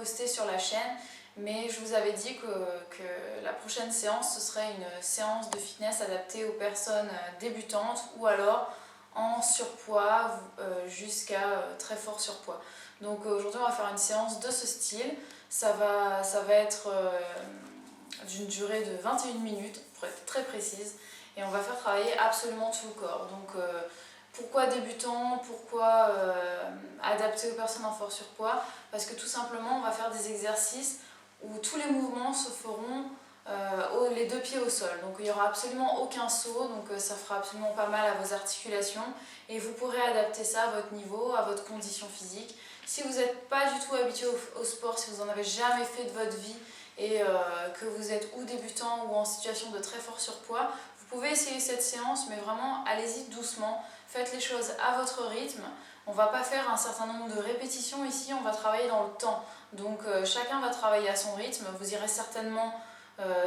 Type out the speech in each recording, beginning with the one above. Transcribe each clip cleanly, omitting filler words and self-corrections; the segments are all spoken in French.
posté sur la chaîne, mais je vous avais dit que la prochaine séance, ce serait une séance de fitness adaptée aux personnes débutantes ou alors en surpoids jusqu'à très fort surpoids. Donc aujourd'hui on va faire une séance de ce style, ça va être d'une durée de 21 minutes pour être très précise et on va faire travailler absolument tout le corps. Donc pourquoi débutant, pourquoi adapté aux personnes en fort surpoids? Parce que tout simplement on va faire des exercices où tous les mouvements se feront les deux pieds au sol. Donc il n'y aura absolument aucun saut, donc ça fera absolument pas mal à vos articulations et vous pourrez adapter ça à votre niveau, à votre condition physique. Si vous n'êtes pas du tout habitué au sport, si vous n'en avez jamais fait de votre vie et que vous êtes ou débutant ou en situation de très fort surpoids, vous pouvez essayer cette séance, mais vraiment allez-y doucement, faites les choses à votre rythme. On ne va pas faire un certain nombre de répétitions ici, on va travailler dans le temps. Donc chacun va travailler à son rythme, vous irez certainement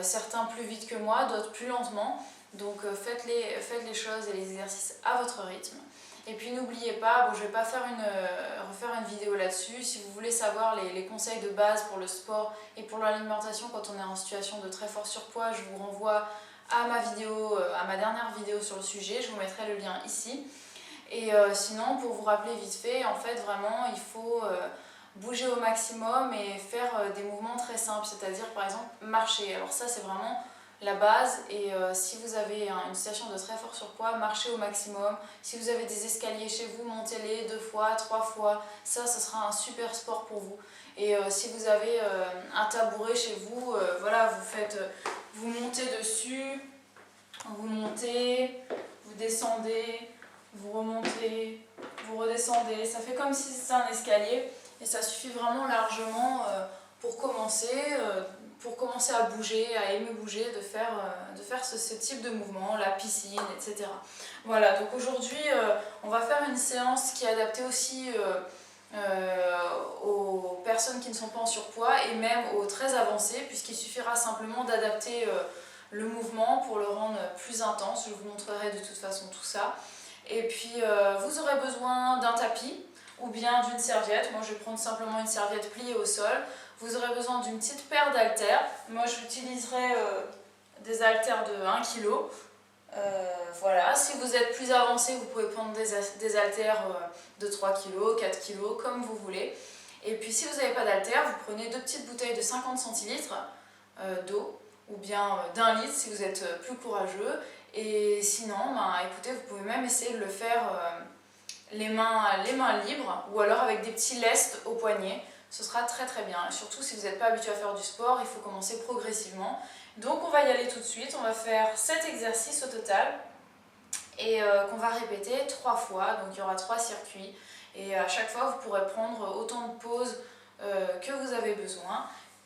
certains plus vite que moi, d'autres plus lentement. Donc faites les choses et les exercices à votre rythme. Et puis n'oubliez pas, bon, je ne vais pas refaire une vidéo là-dessus. Si vous voulez savoir les conseils de base pour le sport et pour l'alimentation quand on est en situation de très fort surpoids, je vous renvoie à ma dernière vidéo sur le sujet. Je vous mettrai le lien ici. Et sinon, pour vous rappeler vite fait, en fait vraiment il faut bouger au maximum et faire des mouvements très simples, c'est-à-dire par exemple marcher. Alors ça c'est vraiment la base et si vous avez une situation de très fort surpoids, marchez au maximum. Si vous avez des escaliers chez vous, montez-les 2 fois, 3 fois, ça ce sera un super sport pour vous. Et si vous avez un tabouret chez vous, voilà, vous montez dessus, vous montez, vous descendez, vous remontez, vous redescendez, ça fait comme si c'était un escalier et ça suffit vraiment largement pour commencer à bouger, à aimer bouger, de faire ce type de mouvement, la piscine, etc. Voilà, donc aujourd'hui on va faire une séance qui est adaptée aussi aux personnes qui ne sont pas en surpoids et même aux très avancés, puisqu'il suffira simplement d'adapter le mouvement pour le rendre plus intense. Je vous montrerai de toute façon tout ça. Et puis vous aurez besoin d'un tapis ou bien d'une serviette. Moi je vais prendre simplement une serviette pliée au sol. Vous aurez besoin d'une petite paire d'haltères. Moi j'utiliserai des haltères de 1 kg. Voilà, si vous êtes plus avancé, vous pouvez prendre des haltères de 3 kg, 4 kg, comme vous voulez. Et puis si vous n'avez pas d'haltères, vous prenez 2 petites bouteilles de 50 centilitres d'eau ou bien d'1 litre si vous êtes plus courageux. Et sinon, écoutez, vous pouvez même essayer de le faire les mains libres ou alors avec des petits lestes au poignet. Ce sera très très bien. Et surtout si vous n'êtes pas habitué à faire du sport, il faut commencer progressivement. Donc on va y aller tout de suite. On va faire 7 exercices au total et qu'on va répéter 3 fois. Donc il y aura 3 circuits. Et à chaque fois, vous pourrez prendre autant de pauses que vous avez besoin.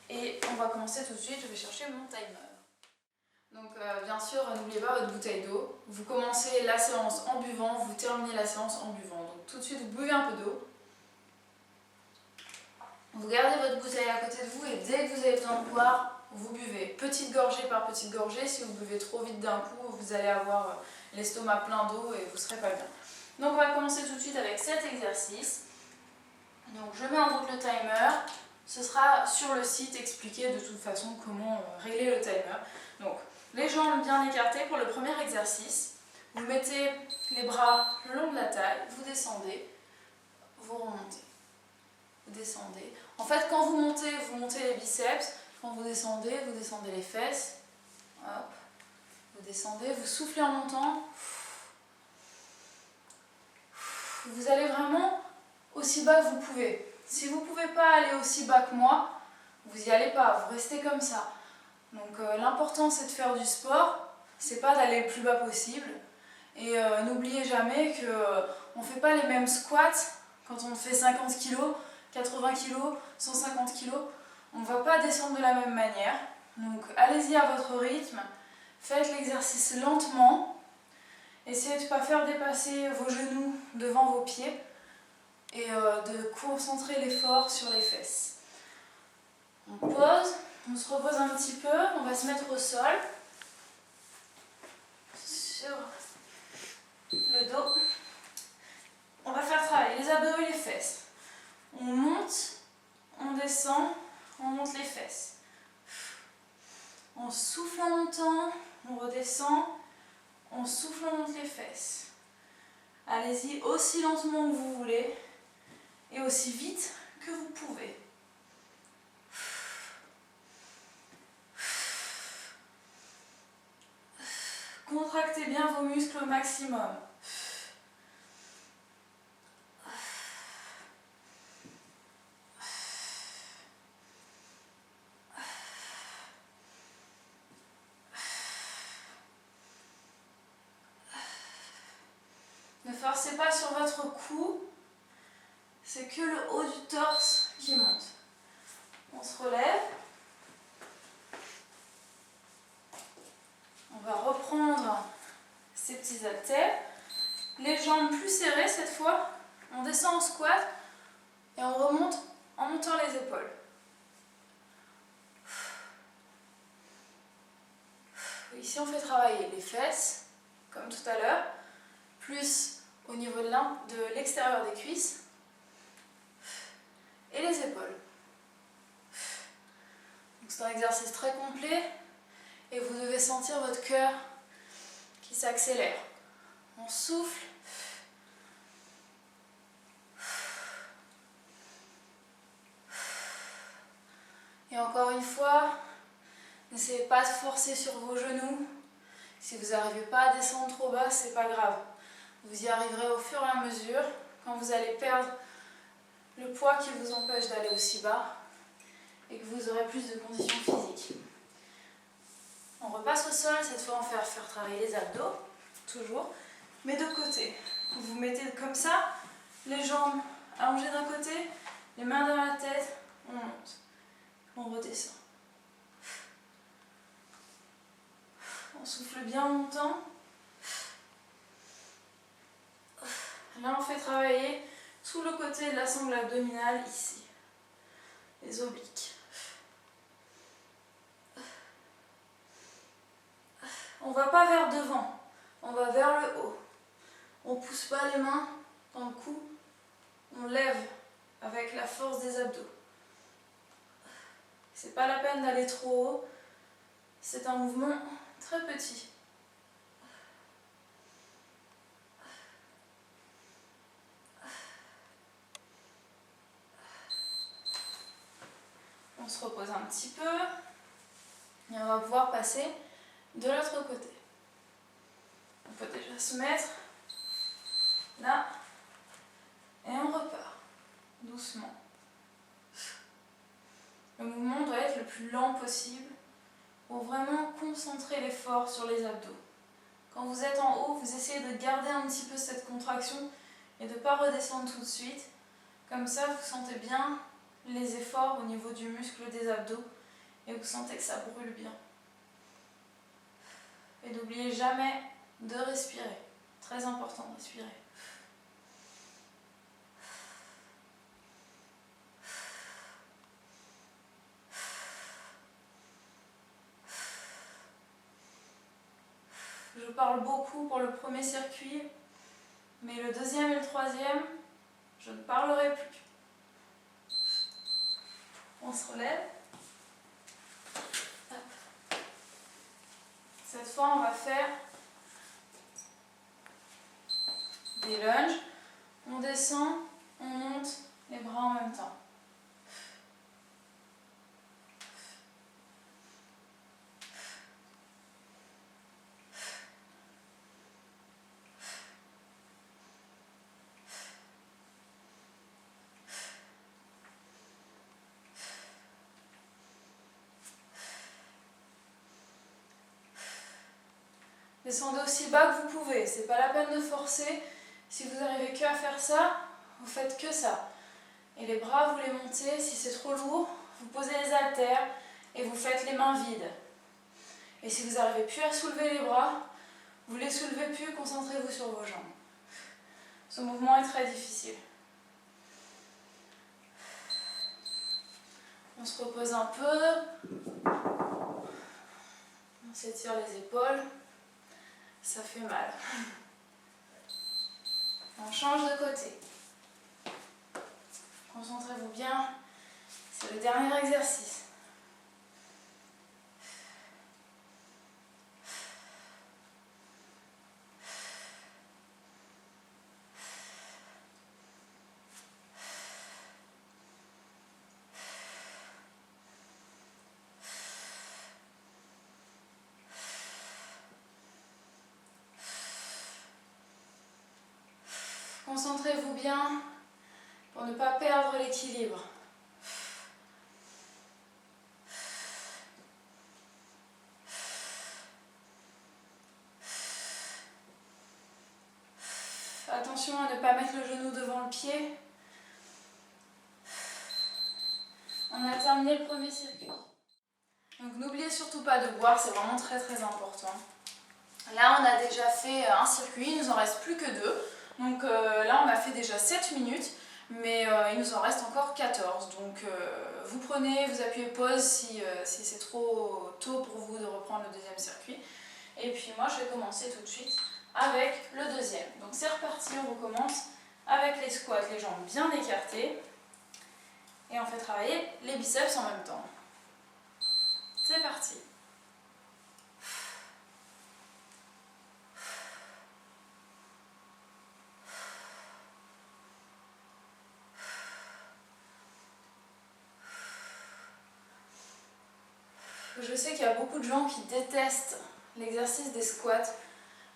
Et on va commencer tout de suite. Je vais chercher mon timer. Donc bien sûr, n'oubliez pas votre bouteille d'eau. Vous commencez la séance en buvant, vous terminez la séance en buvant. Donc tout de suite, vous buvez un peu d'eau. Vous gardez votre bouteille à côté de vous et dès que vous avez besoin de boire, vous buvez. Petite gorgée par petite gorgée. Si vous buvez trop vite d'un coup, vous allez avoir l'estomac plein d'eau et vous ne serez pas bien. Donc on va commencer tout de suite avec cet exercice. Donc je mets en route le timer. Ce sera sur le site expliqué de toute façon comment régler le timer. Donc les jambes bien écartées pour le premier exercice. Vous mettez les bras le long de la taille, vous descendez, vous remontez. Vous descendez. En fait, quand vous montez les biceps. Quand vous descendez les fesses. Hop. Vous descendez, vous soufflez en montant. Vous allez vraiment aussi bas que vous pouvez. Si vous ne pouvez pas aller aussi bas que moi, vous n'y allez pas, vous restez comme ça. Donc l'important c'est de faire du sport, c'est pas d'aller le plus bas possible. Et n'oubliez jamais qu'on ne fait pas les mêmes squats quand on fait 50 kg, 80 kg, 150 kg. On ne va pas descendre de la même manière. Donc allez-y à votre rythme, faites l'exercice lentement. Essayez de ne pas faire dépasser vos genoux devant vos pieds et de concentrer l'effort sur les fesses. On pose, on se repose un petit peu, on va se mettre au sol, sur le dos. On va faire travailler les abdos et les fesses. On monte, on descend. redescend, on monte les fesses. On souffle en montant, on redescend, on souffle, on monte les fesses. Allez-y aussi lentement que vous voulez et aussi vite que vous pouvez. Contractez bien vos muscles au maximum. Ne forcez pas sur votre cou, c'est que le haut du torse qui monte. On se relève. On va reprendre ces petits haltères. Les jambes plus serrées cette fois. On descend en squat et on remonte en montant les épaules. Ici on fait travailler les fesses, comme tout à l'heure, plus au niveau de l'extérieur des cuisses et les épaules. C'est un exercice très complet et vous devez sentir votre cœur qui s'accélère. On souffle. Et encore une fois, n'essayez pas de forcer sur vos genoux. Si vous n'arrivez pas à descendre trop bas, c'est pas grave. Vous y arriverez au fur et à mesure quand vous allez perdre le poids qui vous empêche d'aller aussi bas et que vous aurez plus de conditions physiques. On repasse au sol, cette fois on va faire travailler les abdos, toujours, mais de côté. Vous vous mettez comme ça, les jambes allongées d'un côté, les mains dans la tête, on monte, on redescend. On souffle bien en montant. Là on fait travailler tout le côté de la sangle abdominale ici, les obliques. On ne va pas vers devant, on va vers le haut. On ne pousse pas les mains dans le cou, on lève avec la force des abdos. C'est pas la peine d'aller trop haut, c'est un mouvement très petit. On se repose un petit peu et on va pouvoir passer de l'autre côté. On peut déjà se mettre là et on repart doucement. Le mouvement doit être le plus lent possible pour vraiment concentrer l'effort sur les abdos. Quand vous êtes en haut, vous essayez de garder un petit peu cette contraction et de ne pas redescendre tout de suite. Comme ça, vous sentez bien les efforts au niveau du muscle des abdos et vous sentez que ça brûle bien. Et n'oubliez jamais de respirer. Très important de respirer. Je parle beaucoup pour le premier circuit, mais le deuxième et le troisième, je ne parlerai plus. On se relève. Hop. Cette fois, on va faire des lunges. On descend, on monte les bras en même temps. Descendez aussi bas que vous pouvez, c'est pas la peine de forcer. Si vous n'arrivez que à faire ça, vous faites que ça. Et les bras, vous les montez, si c'est trop lourd, vous posez les haltères et vous faites les mains vides. Et si vous n'arrivez plus à soulever les bras, vous les soulevez plus, concentrez-vous sur vos jambes. Ce mouvement est très difficile. On se repose un peu, on s'étire les épaules. Ça fait mal. On change de côté. Concentrez-vous bien. C'est le dernier exercice. Concentrez-vous bien pour ne pas perdre l'équilibre. Attention à ne pas mettre le genou devant le pied. On a terminé le premier circuit. Donc n'oubliez surtout pas de boire, c'est vraiment très important. Là on a déjà fait un circuit, il nous en reste plus que 2. Donc là on a fait déjà 7 minutes, mais il nous en reste encore 14. Donc vous prenez, vous appuyez pause si c'est trop tôt pour vous de reprendre le deuxième circuit. Et puis moi je vais commencer tout de suite avec le deuxième. Donc c'est reparti, on recommence avec les squats, les jambes bien écartées. Et on fait travailler les biceps en même temps. C'est parti. Je sais qu'il y a beaucoup de gens qui détestent l'exercice des squats,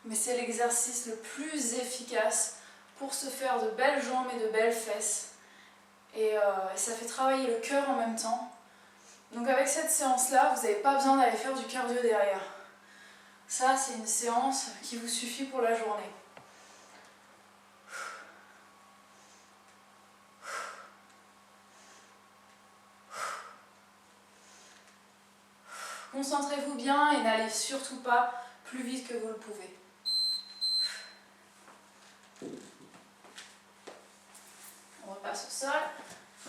mais c'est l'exercice le plus efficace pour se faire de belles jambes et de belles fesses. Et ça fait travailler le cœur en même temps. Donc avec cette séance-là, vous n'avez pas besoin d'aller faire du cardio derrière. Ça, c'est une séance qui vous suffit pour la journée. Concentrez-vous bien et n'allez surtout pas plus vite que vous le pouvez. On repasse au sol.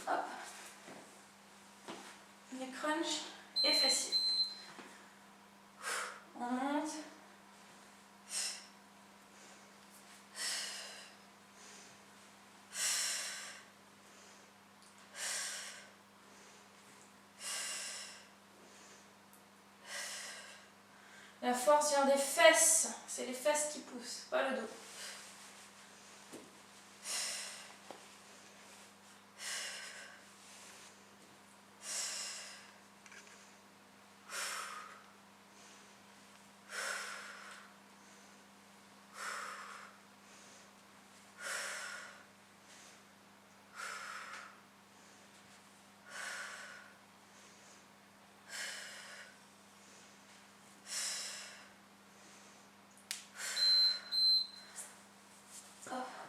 Hop. Les crunchs et fessiers. On monte. La force vient des fesses, c'est les fesses qui poussent, pas le dos.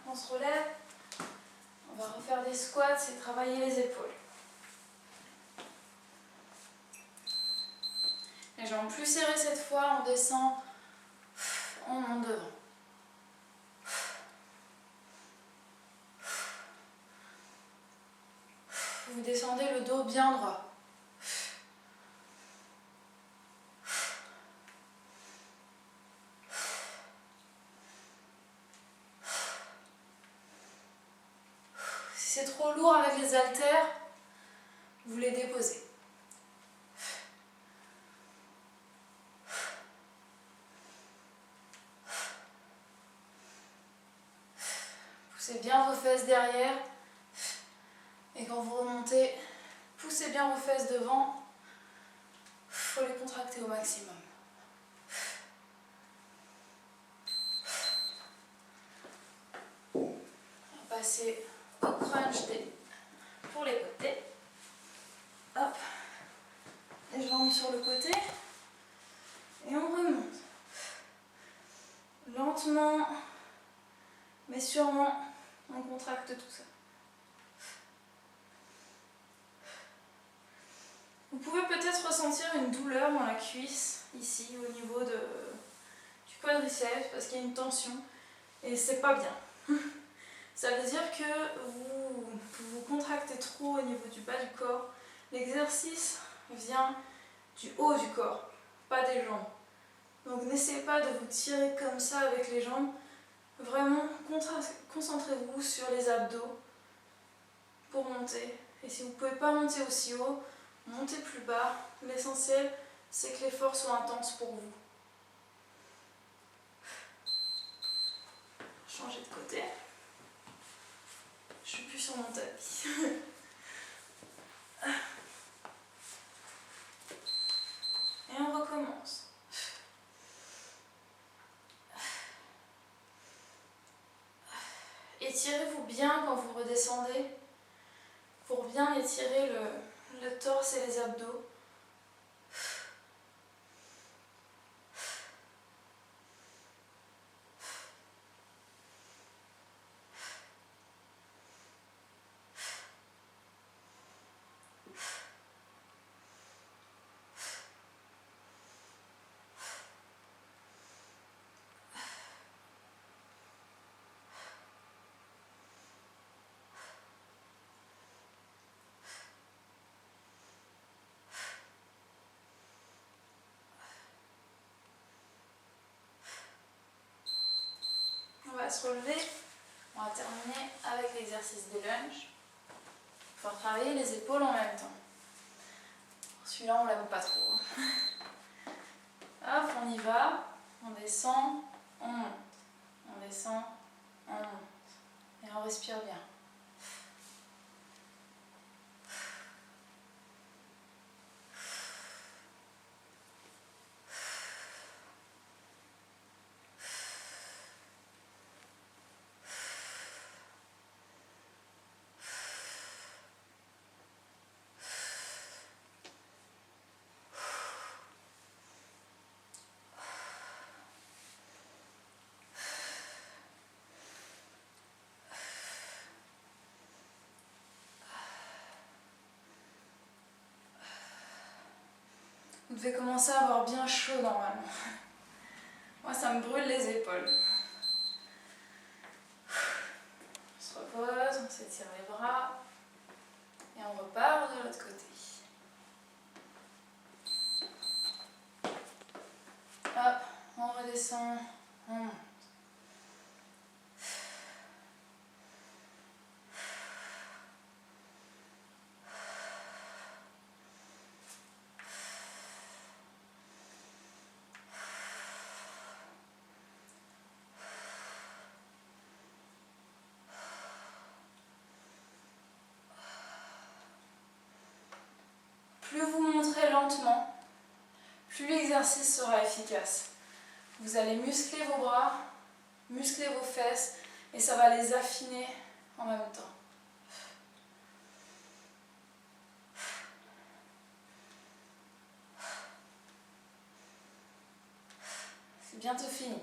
On se relève, on va refaire des squats et travailler les épaules. Les jambes plus serrées cette fois, on descend, on monte devant. Vous descendez le dos bien droit. Si c'est trop lourd avec les haltères, vous les déposez. Poussez bien vos fesses derrière. Et quand vous remontez, poussez bien vos fesses devant. Il faut les contracter au maximum. On va passer au crunch pour les côtés. Hop. Les jambes sur le côté. Et on remonte. Lentement, mais sûrement, on contracte tout ça. Vous pouvez peut-être ressentir une douleur dans la cuisse, ici, au niveau du quadriceps, parce qu'il y a une tension, et c'est pas bien. Ça veut dire que vous contractez trop au niveau du bas du corps. L'exercice vient du haut du corps, pas des jambes. Donc n'essayez pas de vous tirer comme ça avec les jambes. Vraiment, concentrez-vous sur les abdos pour monter Et si vous ne pouvez pas monter aussi haut, montez plus bas. L'essentiel, c'est que l'effort soit intense pour vous. Changer de côté. Je suis plus sur mon tapis. Et on recommence. Étirez-vous bien quand vous redescendez pour bien étirer le torse et les abdos. On va se relever. On va terminer avec l'exercice des lunges. Il faut travailler les épaules en même temps. Celui-là, on ne l'aime pas trop. Hop, on y va. On descend, on monte. On descend, on monte. Et on respire bien. Vous devez commencer à avoir bien chaud normalement. Moi, ça me brûle les épaules. On se repose, on s'étire les bras et on repart de l'autre côté. Hop, on redescend, on monte. Plus vous monterez lentement, plus l'exercice sera efficace. Vous allez muscler vos bras, muscler vos fesses et ça va les affiner en même temps. C'est bientôt fini.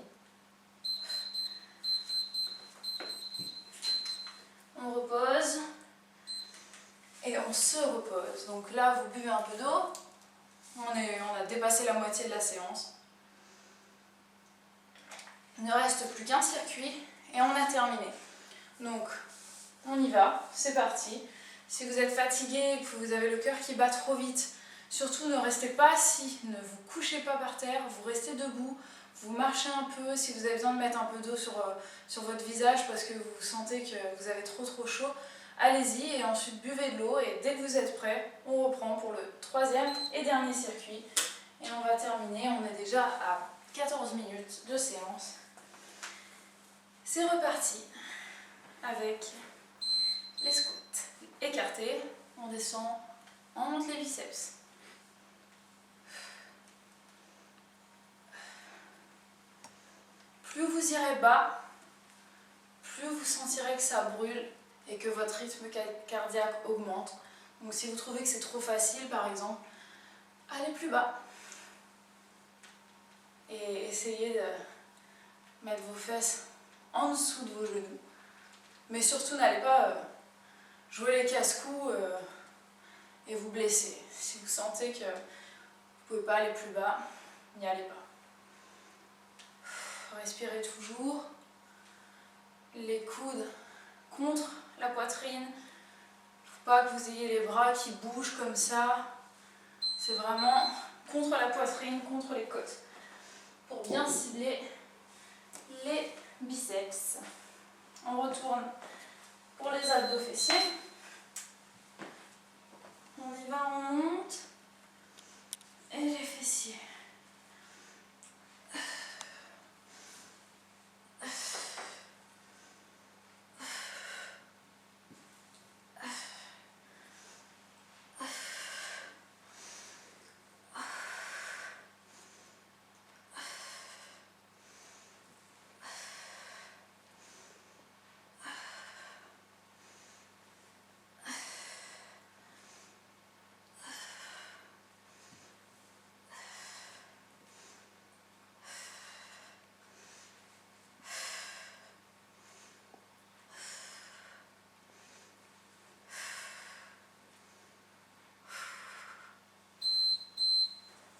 On repose et on se repose. Donc là, vous buvez un peu d'eau. On a dépassé la moitié de la séance. Il ne reste plus qu'un circuit et on a terminé. Donc, on y va, c'est parti. Si vous êtes fatigué et que vous avez le cœur qui bat trop vite, surtout ne restez pas assis, ne vous couchez pas par terre, vous restez debout, vous marchez un peu. Si vous avez besoin de mettre un peu d'eau sur votre visage parce que vous sentez que vous avez trop chaud, allez-y et ensuite buvez de l'eau et dès que vous êtes prêt, on reprend pour le troisième et dernier circuit. Et on va terminer, on est déjà à 14 minutes de séance. C'est reparti avec les squats. Écartés, on descend, on monte les biceps. Plus vous irez bas, plus vous sentirez que ça brûle et que votre rythme cardiaque augmente. Donc si vous trouvez que c'est trop facile par exemple, allez plus bas. Et essayez de mettre vos fesses en dessous de vos genoux. Mais surtout n'allez pas jouer les casse-coups et vous blesser. Si vous sentez que vous ne pouvez pas aller plus bas, n'y allez pas. Respirez toujours. Les coudes contre la poitrine. Il ne faut pas que vous ayez les bras qui bougent comme ça. C'est vraiment contre la poitrine, contre les côtes. Pour bien cibler les biceps. On retourne pour les abdos fessiers. On y va, on monte. Et les fessiers.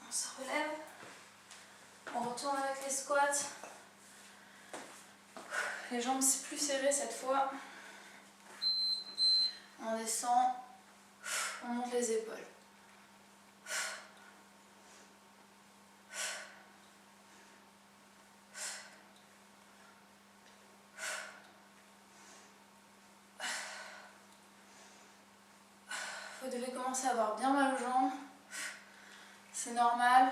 On se relève. On retourne avec les squats. Les jambes plus serrées cette fois. On descend. On monte les épaules. Vous devez commencer à avoir bien mal aux jambes. C'est normal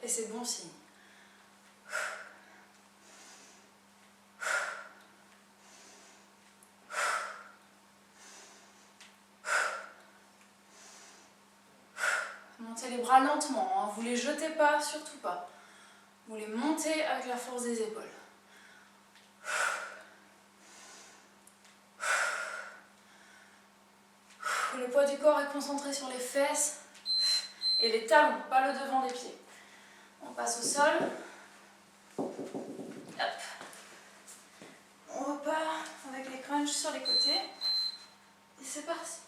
et c'est bon signe. Montez les bras lentement, hein. Vous ne les jetez pas, surtout pas. Vous les montez avec la force des épaules. Le poids du corps est concentré sur les fesses et les talons, pas le devant des pieds. On passe au sol. Hop. On repart avec les crunchs sur les côtés. Et c'est parti.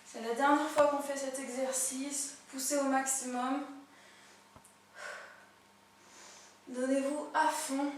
C'est la dernière fois qu'on fait cet exercice. Poussez au maximum. Donnez-vous à fond.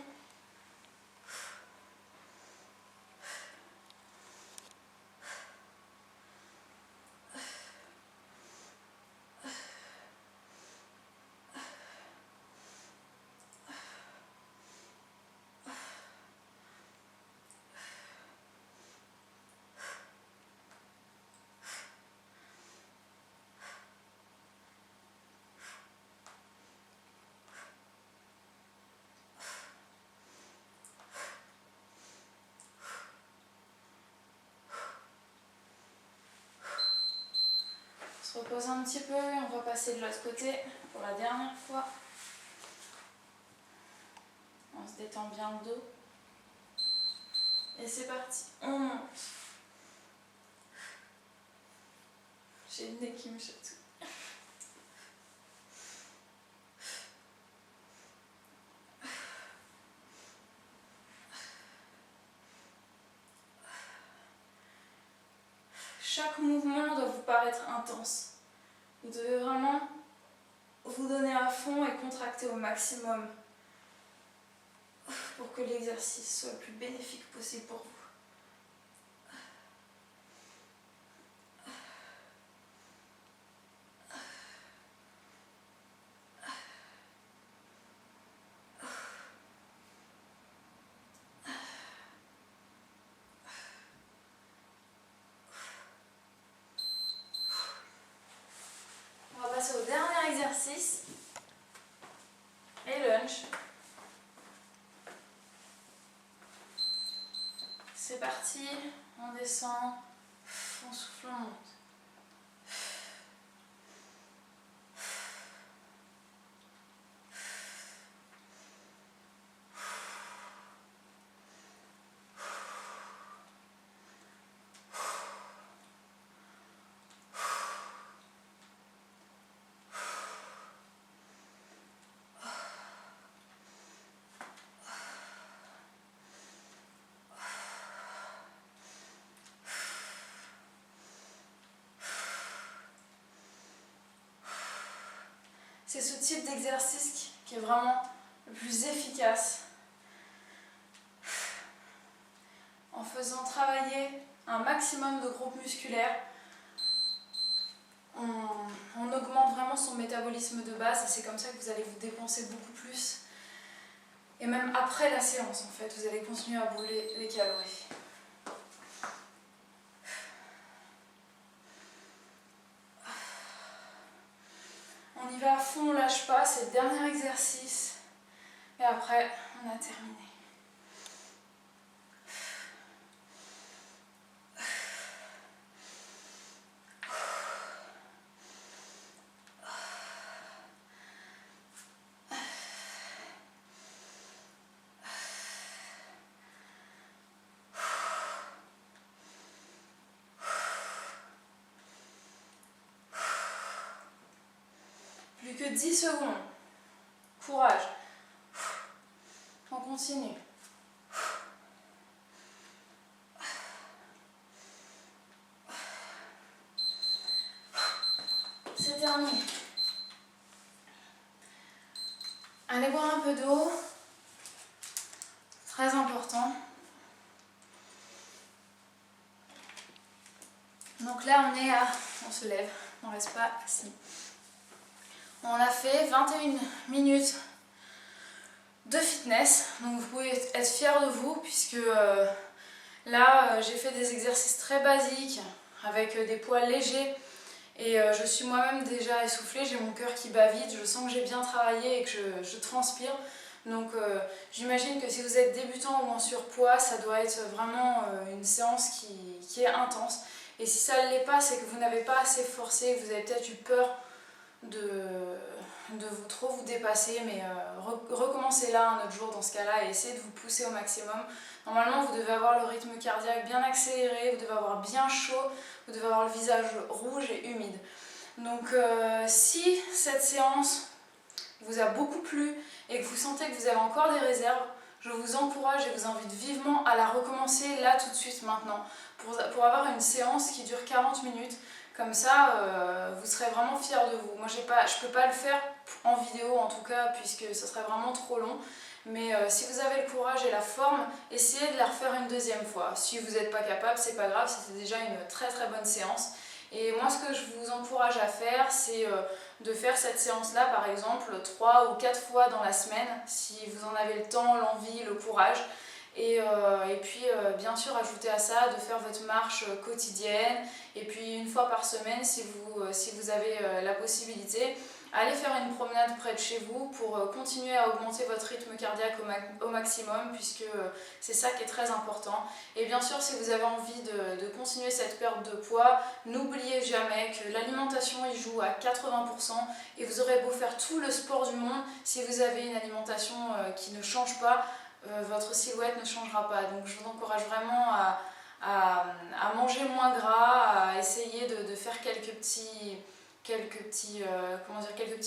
On se repose un petit peu et on va passer de l'autre côté pour la dernière fois. On se détend bien le dos. Et c'est parti, on monte. J'ai le nez qui me chatouille. Chaque mouvement doit vous paraître intense. Vous devez vraiment vous donner à fond et contracter au maximum pour que l'exercice soit le plus bénéfique possible pour vous. On va passer au dernier exercice et lunge. C'est parti, on descend, on souffle, on monte. C'est ce type d'exercice qui est vraiment le plus efficace. En faisant travailler un maximum de groupes musculaires, on augmente vraiment son métabolisme de base et c'est comme ça que vous allez vous dépenser beaucoup plus. Et même après la séance, en fait, vous allez continuer à brûler les calories. y va à fond, on lâche pas, c'est le dernier exercice. Et après, on a terminé. Plus que 10 secondes. Courage. On continue. C'est terminé. Allez boire un peu d'eau. Très important. Donc là, on se lève, on ne reste pas assis. On a fait 21 minutes de fitness, donc vous pouvez être fiers de vous puisque là j'ai fait des exercices très basiques avec des poids légers et je suis moi-même déjà essoufflée, j'ai mon cœur qui bat vite, je sens que j'ai bien travaillé et que je transpire. Donc j'imagine que si vous êtes débutant ou en surpoids, ça doit être vraiment une séance qui est intense. Et si ça ne l'est pas, c'est que vous n'avez pas assez forcé, que vous avez peut-être eu peur de trop vous dépasser, mais recommencez là un autre jour dans ce cas-là et essayez de vous pousser au maximum. Normalement, vous devez avoir le rythme cardiaque bien accéléré, vous devez avoir bien chaud, vous devez avoir le visage rouge et humide. Donc si cette séance vous a beaucoup plu et que vous sentez que vous avez encore des réserves, je vous encourage et vous invite vivement à la recommencer là tout de suite maintenant pour avoir une séance qui dure 40 minutes. Comme ça, vous serez vraiment fiers de vous. Moi, je ne peux pas le faire en vidéo en tout cas, puisque ce serait vraiment trop long. Mais si vous avez le courage et la forme, essayez de la refaire une deuxième fois. Si vous n'êtes pas capable, c'est pas grave, c'était déjà une très très bonne séance. Et moi, ce que je vous encourage à faire, c'est de faire cette séance-là, par exemple, 3 ou 4 fois dans la semaine, si vous en avez le temps, l'envie, le courage. Et puis bien sûr ajouter à ça de faire votre marche quotidienne et puis une fois par semaine si vous avez la possibilité, allez faire une promenade près de chez vous pour continuer à augmenter votre rythme cardiaque au maximum puisque c'est ça qui est très important. Et bien sûr si vous avez envie de continuer cette perte de poids, n'oubliez jamais que l'alimentation y joue à 80% et vous aurez beau faire tout le sport du monde, si vous avez une alimentation qui ne change pas, votre silhouette ne changera pas. Donc je vous encourage vraiment à manger moins gras, à essayer de faire quelques petites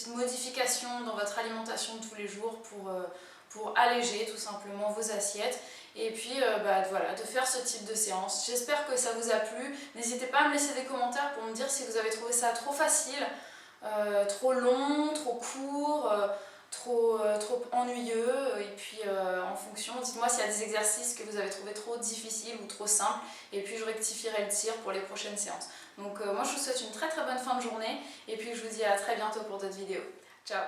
modifications dans votre alimentation de tous les jours pour alléger tout simplement vos assiettes. Et puis voilà, de faire ce type de séance. J'espère que ça vous a plu. N'hésitez pas à me laisser des commentaires pour me dire si vous avez trouvé ça trop facile, trop long, trop court, trop ennuyeux, et puis en fonction, dites-moi s'il y a des exercices que vous avez trouvé trop difficiles ou trop simples, et puis je rectifierai le tir pour les prochaines séances. Donc moi je vous souhaite une très très bonne fin de journée, et puis je vous dis à très bientôt pour d'autres vidéos. Ciao!